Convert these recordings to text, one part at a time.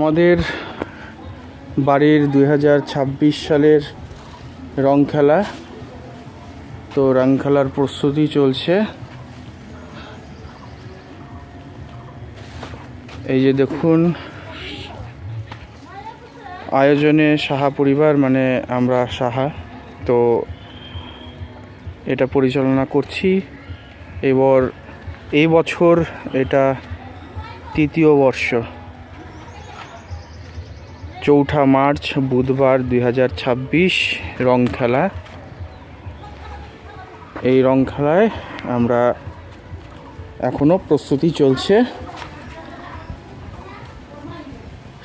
আমাদের বাড়ির 2026 সালের রং খেলা, তো রং খেলার প্রস্তুতি চলছে। এই যে দেখুন, আয়োজনে সাহা পরিবার, মানে আমরা সাহা, তো এটা পরিচালনা করছি। এই বছর এটা 3য় বর্ষ। 4 মার্চ বুধবার 2026 রং খেলা। এই রং খেলায় আমরা এখনো প্রস্তুতি চলছে,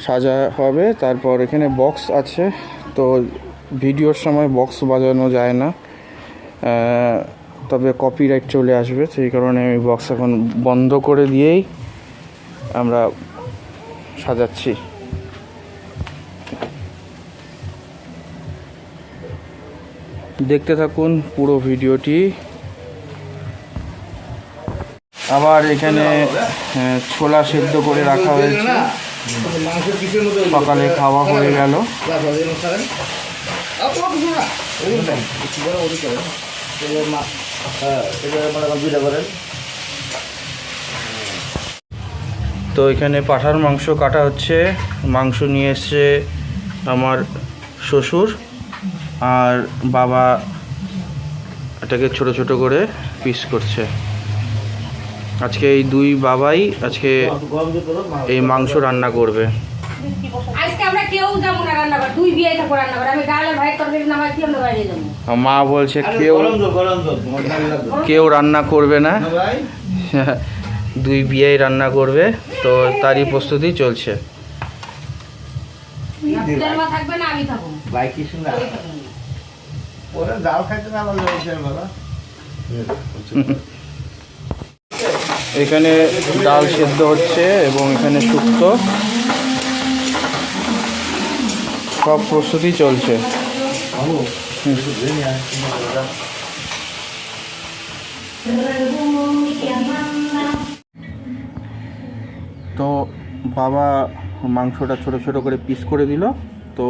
সাজা হবে। তারপর এখানে বক্স আছে, তো ভিডিওর সময় বক্স বাজানো যায় না, তবে কপিরাইট চলে আসবে, সেই কারণে আমি বক্স এখন বন্ধ করে দিয়েই আমরা সাজাচ্ছি। দেখতে থাকুন পুরো ভিডিওটি। আবার এখানে ছোলা সেদ্ধ করে রাখা হয়েছে, সকালে খাওয়া হয়ে গেল। তো এখানে পাঁঠার মাংস কাটা হচ্ছে। মাংস নিয়ে এসছে আমার শ্বশুর, আর বাবা এটাকে ছোট ছোট করে পিস করছে। আজকে এই দুই বাবাই আজকে এই মাংস রান্না করবে। মা বলছে কেউ রান্না করবে না, দুই বিয়েই রান্না করবে, তো তারই প্রস্তুতি চলছে। এখানে ডাল সেদ্ধ হচ্ছে এবং এখানে শুক্তো, সব প্রস্তুতি চলছে। তো বাবা মাংসটা ছোট ছোট করে পিস করে দিল, তো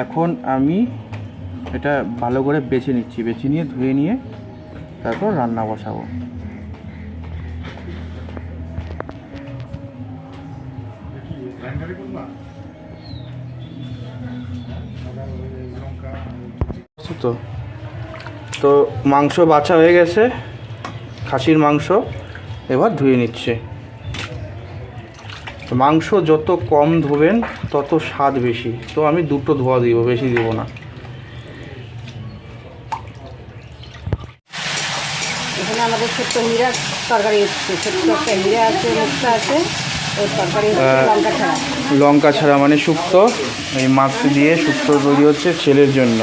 এখন আমি এটা ভালো করে বেছে নিচ্ছি, বেছে নিয়ে ধুয়ে নিয়ে তারপর রান্না বসাবো। তো মাংস বাছা হয়ে গেছে, খাসির মাংস, এবার ধুয়ে নিচ্ছে। মাংস যত কম ধোবেন তত স্বাদ বেশি, তো আমি 2টো ধোয়া দিব, বেশি দিব না। এখানে আমাদের ছোট্ট হীরা তরকারি হচ্ছে, ছোট্ট একটা হীরা আছে, মুক্তা আছে, ওর তরকারি লঙ্কা ছাড়া। লঙ্কা ছাড়া মানে শুক্তো, এই মাছ দিয়ে শুক্তো তৈরি হচ্ছে ছেলের জন্য।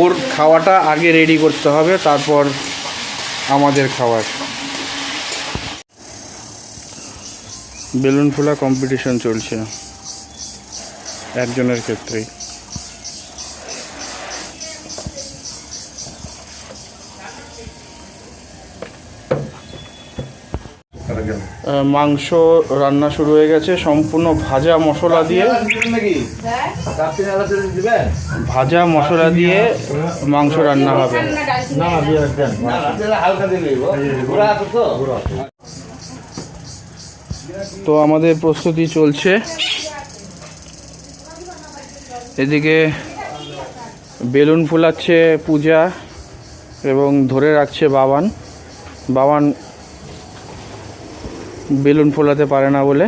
ওর খাওয়াটা আগে রেডি করতে হবে, তারপর আমাদের খাওয়ার। বেলুন ফোলা কম্পিটিশন চলছে একজনের ক্ষেত্রেই। মাংস রান্না শুরু হয়ে গেছে, সম্পূর্ণ ভাজা মশলা দিয়ে, ভাজা মশলা দিয়ে মাংস রান্না হবে। তো আমাদের প্রস্তুতি চলছে। এদিকে বেলুন ফোলাচ্ছে পূজা এবং ধরে রাখছে বাবান। বাবান বেলুন ফোলাতে পারে না বলে,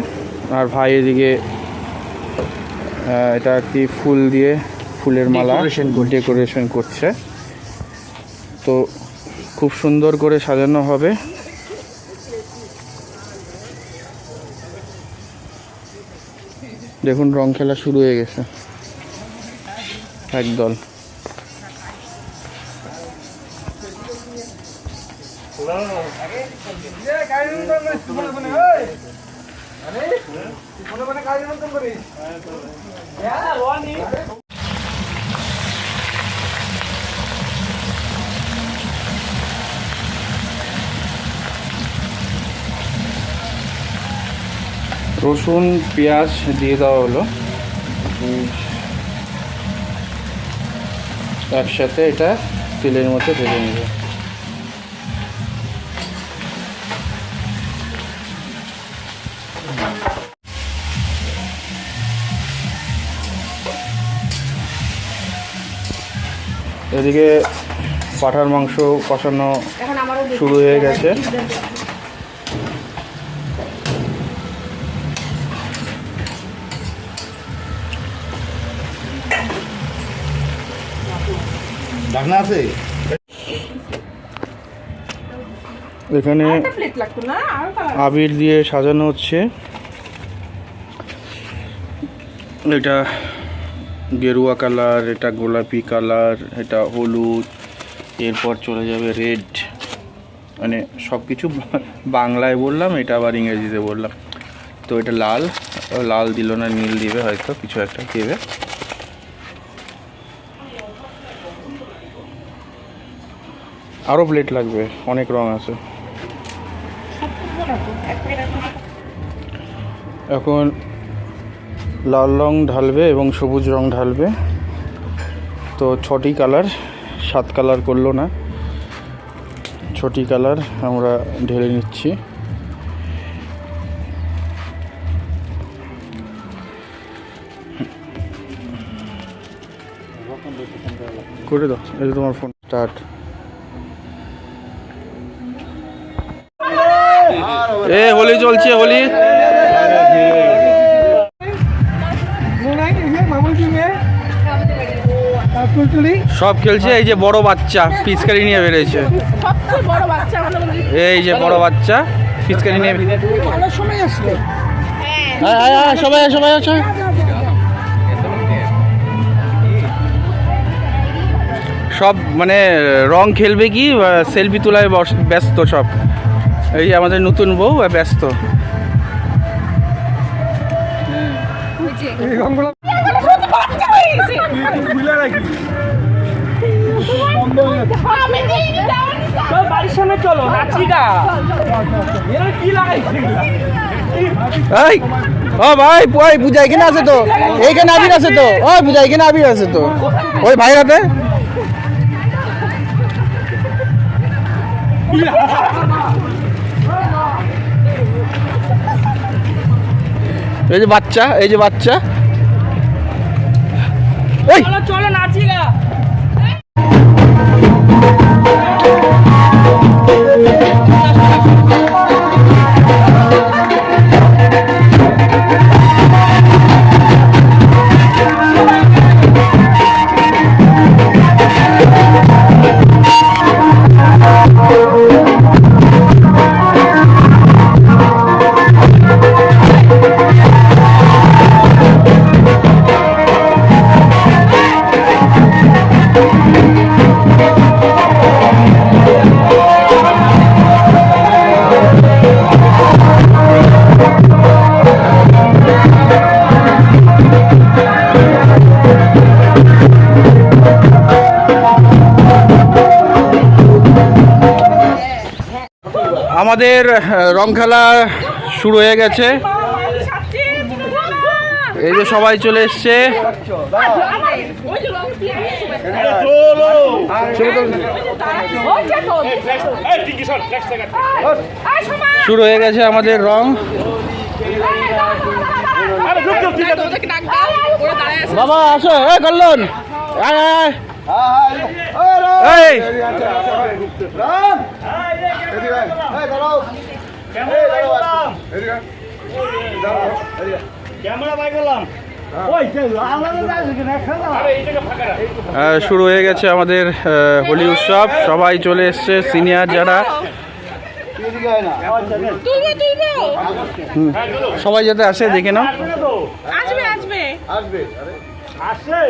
আর ভাই এদিকে এটা কি ফুল দিয়ে, ফুলের মালা ডেকোরেশন করছে। তো খুব সুন্দর করে সাজানো হবে। দেখুন রং খেলা শুরু হয়ে গেছে একদল। রসুন পেঁয়াজ দিয়ে দেওয়া হলো, একসাথে এটা তেলের মধ্যে ভেজে নেবে। এদিকে পাঁঠার মাংস কষানো শুরু হয়ে গেছে। ঢাকনা আছে? এখানে আবির দিয়ে সাজানো হচ্ছে। এটা গেরুয়া কালার, এটা গোলাপি কালার, এটা হলুদ, এরপর চলে যাবে রেড, মানে সব কিছু বাংলায় বললাম, এটা আবার ইংরেজিতে বললাম। তো এটা লাল, লাল দিল না, নীল দিবে হয়তো, কিছু একটা দেবে। আরও প্লেট লাগবে, অনেক রং আছে। এখন লাল রং ঢালবে এবং সবুজ রং ঢালবে। তো 6টি কালার, 7 কালার করলো না, 6টি কালার আমরা ঢেলে নিচ্ছি। করে দাও, এই যে তোমার ফোন স্টার্ট। এ হোলি চলছে, হোলি সব খেলছে। এই যে বড় বাচ্চা পিচকারি নিয়ে বেরিয়েছে, এই যে বড় বাচ্চা পিচকারি নিয়ে। সবাই সবাই আছে। সব মানে রং খেলবে কি সেলফি তোলায় ব্যস্ত সব। এই যে আমাদের নতুন বউ ব্যস্ত। বাড়ির সামনে চলো নাচিকা কি লাগাইছে? এই ও ভাই, ওই পূজা এখানে আছে তো, এইখানে আবির আছে তো, ওই পূজা এখানে আবির আছে তো, ওই ভাই হাতে। এই যে বাচ্চা, এই যে বাচ্চা, ওই চলো নাচিকা। আমাদের রং খেলা শুরু হয়ে গেছে। এই যে সবাই চলে এসছে। শুরু হয়ে গেছে আমাদের রং। বাবা আসো, এই কল্যাণ এই শুরু হয়ে গেছে আমাদের হোলি উৎসব। সবাই চলে এসছে, সিনিয়র যারা, সবাই যাতে আসে দেখে নাও। আসবে আসবে আসবে আসবে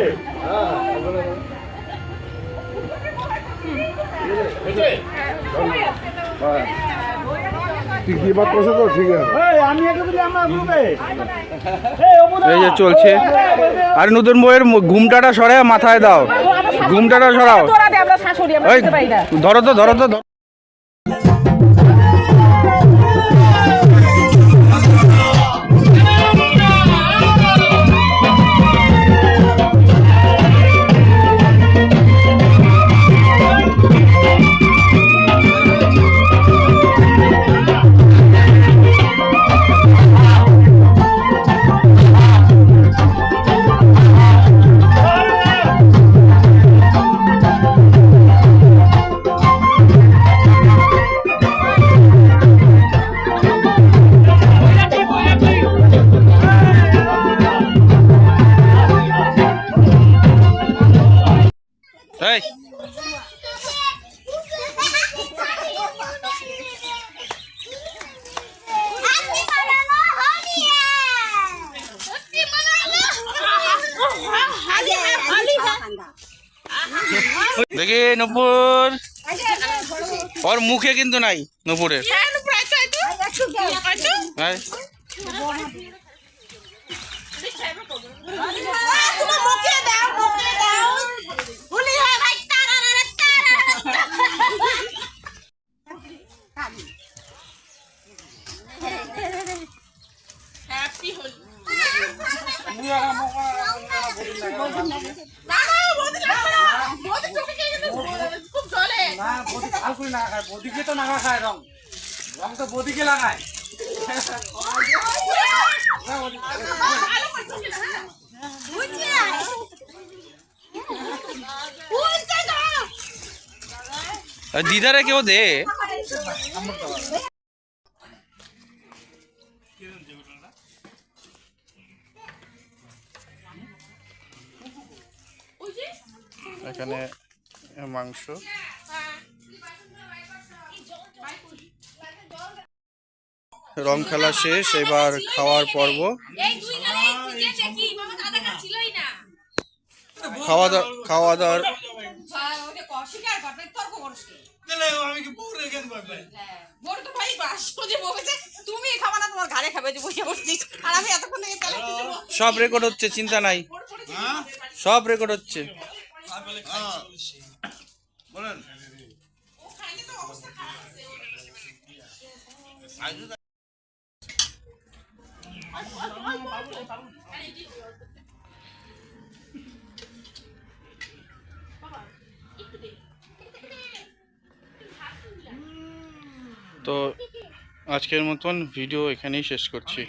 এই যে চলছে। আর নতুন বইয়ের ঘুমটাটা সরে মাথায় দাও, ঘুমটাটা সরাও। ধরো তো, ধরো তো। দেখি নূপুর, ওর মুখে কিন্তু নাই নূপুরের। হ্যাঁ বদিকে তো নাগা খায় রং, রং তো বদিকে লাগায়। দিদারে কেউ দে। এখানে মাংস, রং খেলা শেষ, এবার খাওয়ার পর্ব। খাওয়া দাওয়ার সব রেকর্ড হচ্ছে, চিন্তা নাই, সব রেকর্ড হচ্ছে। তো আজকের মতন ভিডিও এখানেই শেষ করছি।